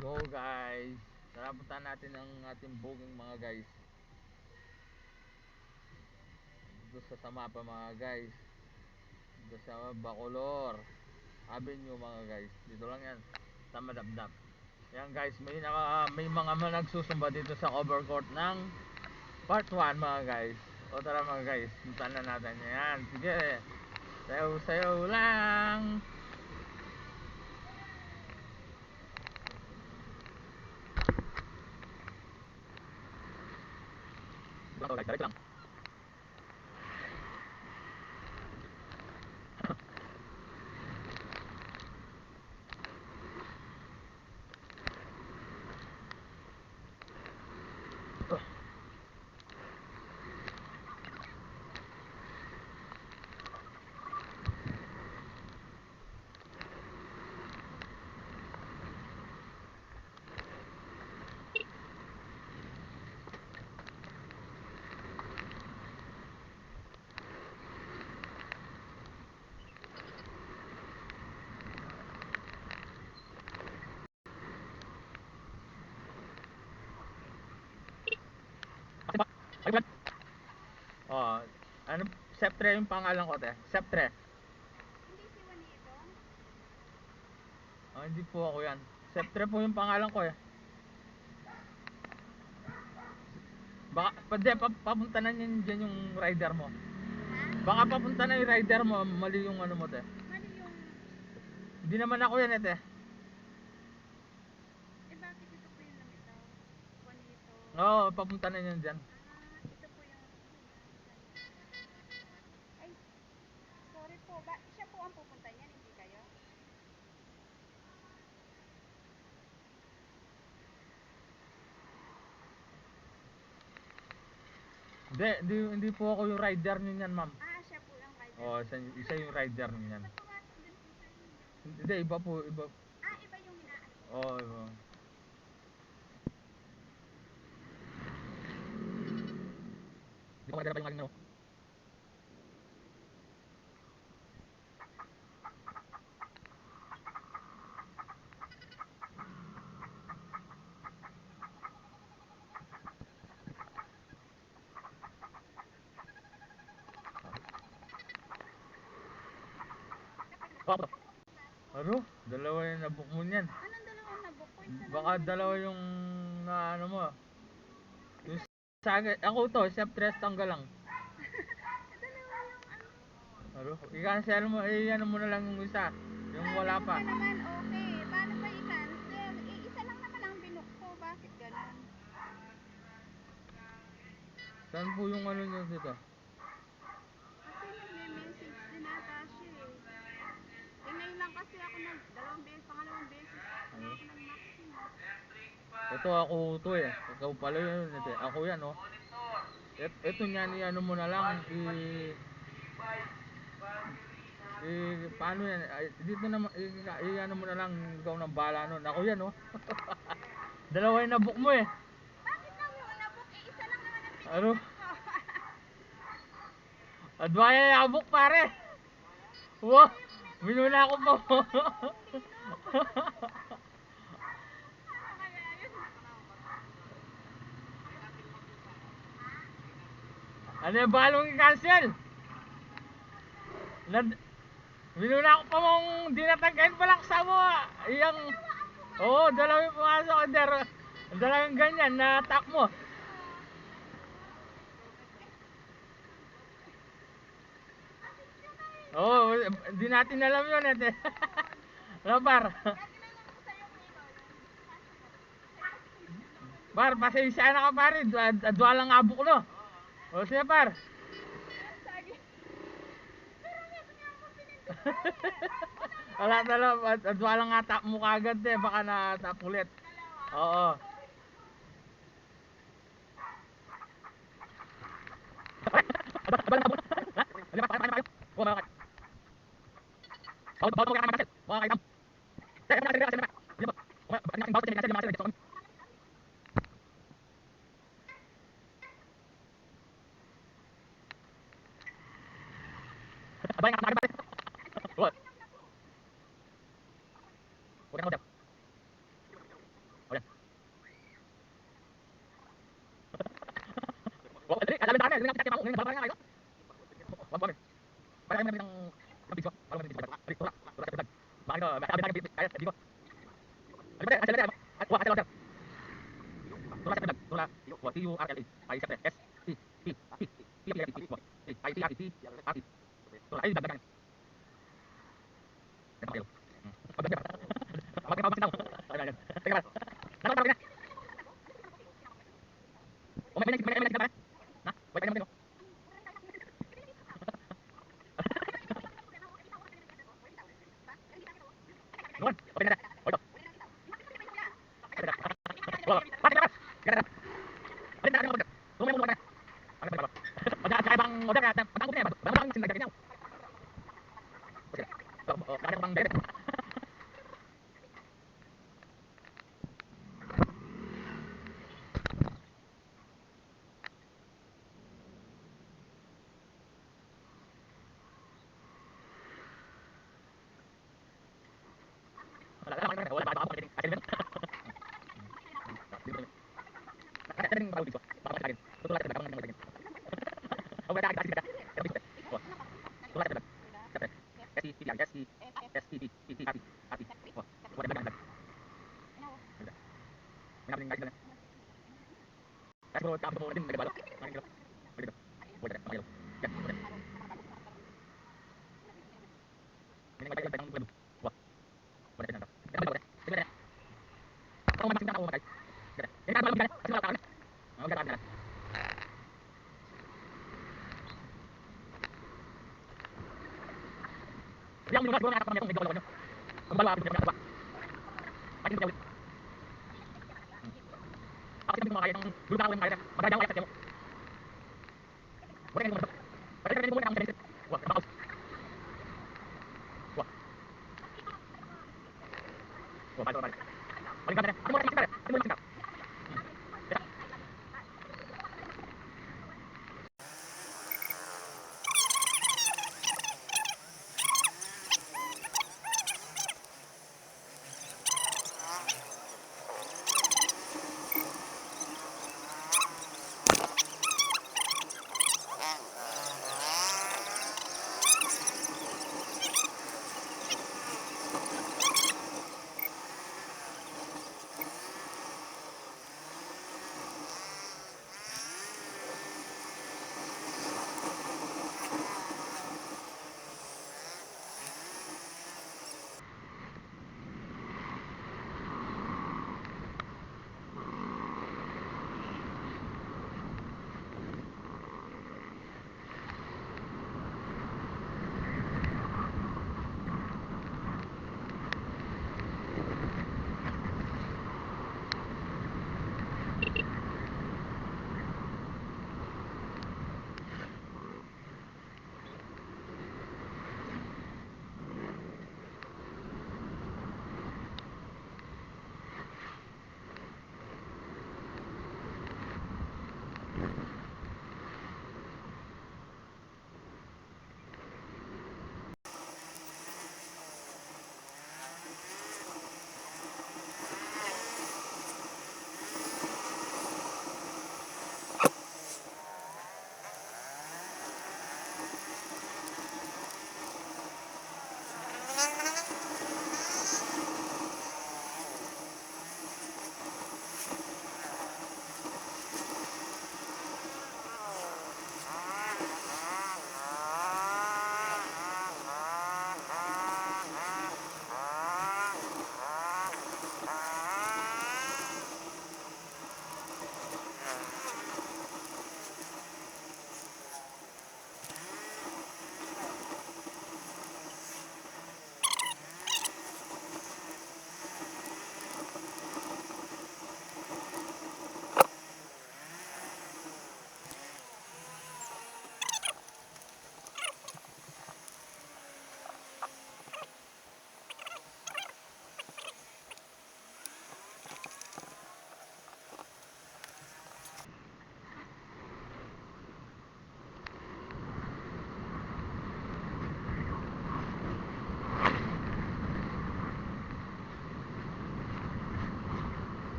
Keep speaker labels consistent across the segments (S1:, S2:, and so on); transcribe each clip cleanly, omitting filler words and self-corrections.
S1: Go guys. Tara puntahan natin ang ating booking mga guys. Dito sa Samapa mga guys. Dito sa Bacolor Avenue mga guys. Dito lang yan. Sa Madabdab. Yan guys, may mga nagsusumba dito sa overcourt ng part 1 mga guys. O tara mga guys, puntahan na natin yan. Sige. Sayaw-sayaw lang. Dito guys, diretso lang. Oh, ano, Septre yung pangalan ko, te. Septre.
S2: Hindi si Juanito?
S1: Oh, hindi po ako yan. Septre po yung pangalan ko eh. Baka, papunta na niyan dyan yung rider mo.
S2: Ha?
S1: Baka papunta na yung rider mo, mali yung ano mo, te.
S2: Mali yung...
S1: Hindi naman ako yan, eh, te.
S2: bakit ito po yung lumitaw? Juanito.
S1: Oo, papunta na yan dyan.
S2: Ito po yung... Ay, sorry po. Siya po ang pupunta niyan, hindi kayo?
S1: Hindi po ako yung rider niyan, ma'am.
S2: Siya po yung rider.
S1: Oo, isa yung rider niyan.
S2: Ba't pumasok din po sa inyo?
S1: Hindi, iba po, iba.
S2: Iba yung hinaan po.
S1: Oo, iba. Hindi ko magdala pa yung aling ano. Papa. Ano? Dalawa yung nabook mo niyan.
S2: Anong dalawang nabook po? Isa lang
S1: Baka
S2: naman.
S1: dalawa yung na ano mo. Yung sa akin, ako to, chef tres tanggal lang.
S2: Dalawa yung ano.
S1: Ano? I-cancel mo, ano mo na lang yung isa. Yung wala
S2: Sabi ko
S1: pa.
S2: pa naman, okay. Paano pa i-cancel? Isa lang naman ang binook ko. Bakit ganon?
S1: Saan po yung ano nyo dito?
S2: Kasi nagme-message din ata siya eh. Ngayon lang kasi ako pangalawang beses na ako nag-maxim.
S1: Ito ako to eh. Ikaw pala yun. Ito, ako yan oh. Ito niyan, ano mo na lang. Paano yan? Dito naman, ano mo na lang. Ikaw nang bala nun. Ako yan oh. Dalawa yung nabook mo eh.
S2: Bakit daw yung nabook? Isa lang naman ang
S1: Ano?
S2: pinisan ko.
S1: Adwaya yabok pare. Wow. Minuna ako pa mo.
S2: Ano kaya yun?
S1: Ano yung balong i-cancel? Minuna ako pa mong dinatagkain pala kasama. Iyang... Oo, dalawa yung pumasok. Dalawang ganyan na attack mo. Oo, hindi natin alam yun eh. Ano par? Par, pasensya na ka pare. Dwa lang abok no. O siya par. Wala talaga. Dwa lang attack mo kagad eh. Baka na-tap ulit. Oo. What?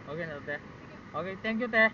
S1: Okay na, te. Okay, thank you, te.